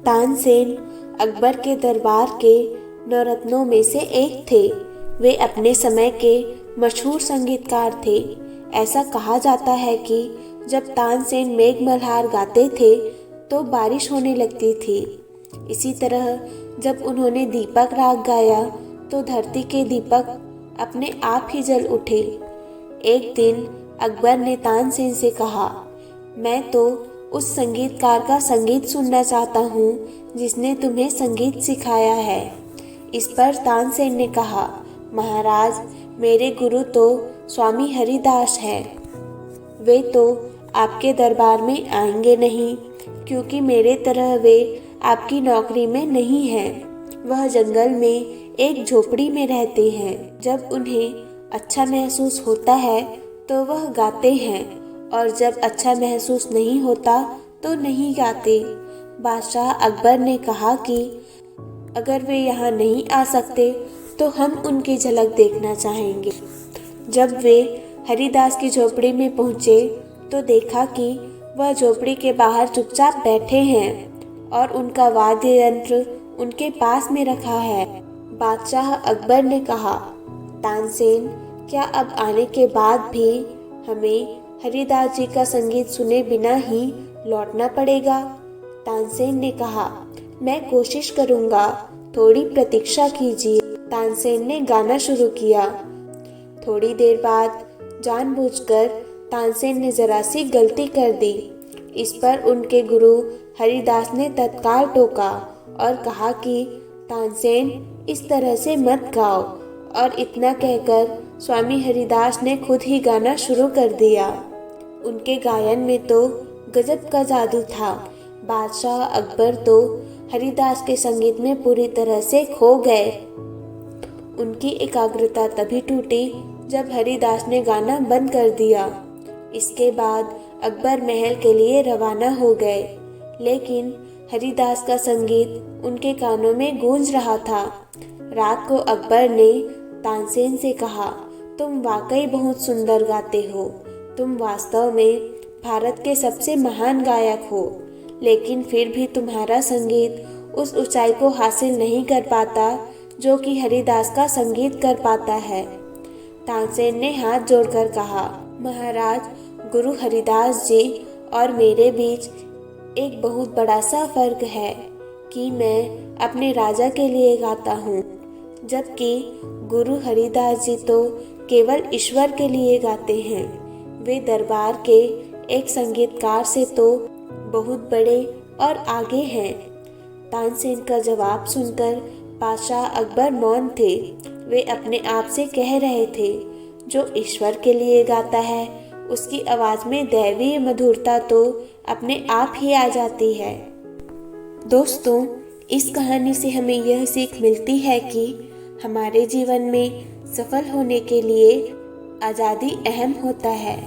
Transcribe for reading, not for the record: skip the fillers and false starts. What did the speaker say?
तानसेन अकबर के दरबार के नवरत्नों में से एक थे। वे अपने समय के मशहूर संगीतकार थे। ऐसा कहा जाता है कि जब तानसेन मेघ मल्हार गाते थे तो बारिश होने लगती थी। इसी तरह जब उन्होंने दीपक राग गाया तो धरती के दीपक अपने आप ही जल उठे। एक दिन अकबर ने तानसेन से कहा, मैं तो उस संगीतकार का संगीत सुनना चाहता हूँ जिसने तुम्हें संगीत सिखाया है। इस पर तानसेन ने कहा, महाराज, मेरे गुरु तो स्वामी हरिदास हैं। वे तो आपके दरबार में आएंगे नहीं, क्योंकि मेरे तरह वे आपकी नौकरी में नहीं हैं। वह जंगल में एक झोपड़ी में रहते हैं। जब उन्हें अच्छा महसूस होता है तो वह गाते हैं, और जब अच्छा महसूस नहीं होता तो नहीं गाते। बादशाह अकबर ने कहा कि अगर वे यहाँ नहीं आ सकते तो हम उनकी झलक देखना चाहेंगे। जब वे हरिदास की झोपड़ी में पहुँचे तो देखा कि वह झोपड़ी के बाहर चुपचाप बैठे हैं और उनका वाद्य यंत्र उनके पास में रखा है। बादशाह अकबर ने कहा, तानसेन, क्या अब आने के बाद भी हमें हरिदास जी का संगीत सुने बिना ही लौटना पड़ेगा? तानसेन ने कहा, मैं कोशिश करूँगा, थोड़ी प्रतीक्षा कीजिए। तानसेन ने गाना शुरू किया। थोड़ी देर बाद जानबूझकर तानसेन ने जरा सी गलती कर दी। इस पर उनके गुरु हरिदास ने तत्काल टोका और कहा कि तानसेन, इस तरह से मत गाओ। और इतना कहकर स्वामी हरिदास ने खुद ही गाना शुरू कर दिया। उनके गायन में तो गजब का जादू था। बादशाह अकबर तो हरिदास के संगीत में पूरी तरह से खो गए। उनकी एकाग्रता तभी टूटी जब हरिदास ने गाना बंद कर दिया। इसके बाद अकबर महल के लिए रवाना हो गए, लेकिन हरिदास का संगीत उनके कानों में गूंज रहा था। रात को अकबर ने तानसेन से कहा, तुम वाकई बहुत सुंदर गाते हो। तुम वास्तव में भारत के सबसे महान गायक हो, लेकिन फिर भी तुम्हारा संगीत उस ऊंचाई को हासिल नहीं कर पाता जो कि हरिदास का संगीत कर पाता है। तानसेन ने हाथ जोड़कर कहा, महाराज, गुरु हरिदास जी और मेरे बीच एक बहुत बड़ा सा फर्क है कि मैं अपने राजा के लिए गाता हूँ, जबकि गुरु हरिदास जी तो केवल ईश्वर के लिए गाते हैं। वे दरबार के एक संगीतकार से तो बहुत बड़े और आगे हैं। तानसेन का जवाब सुनकर बादशाह अकबर मौन थे। वे अपने आप से कह रहे थे, जो ईश्वर के लिए गाता है उसकी आवाज़ में दैवीय मधुरता तो अपने आप ही आ जाती है। दोस्तों, इस कहानी से हमें यह सीख मिलती है कि हमारे जीवन में सफल होने के लिए आज़ादी अहम होता है।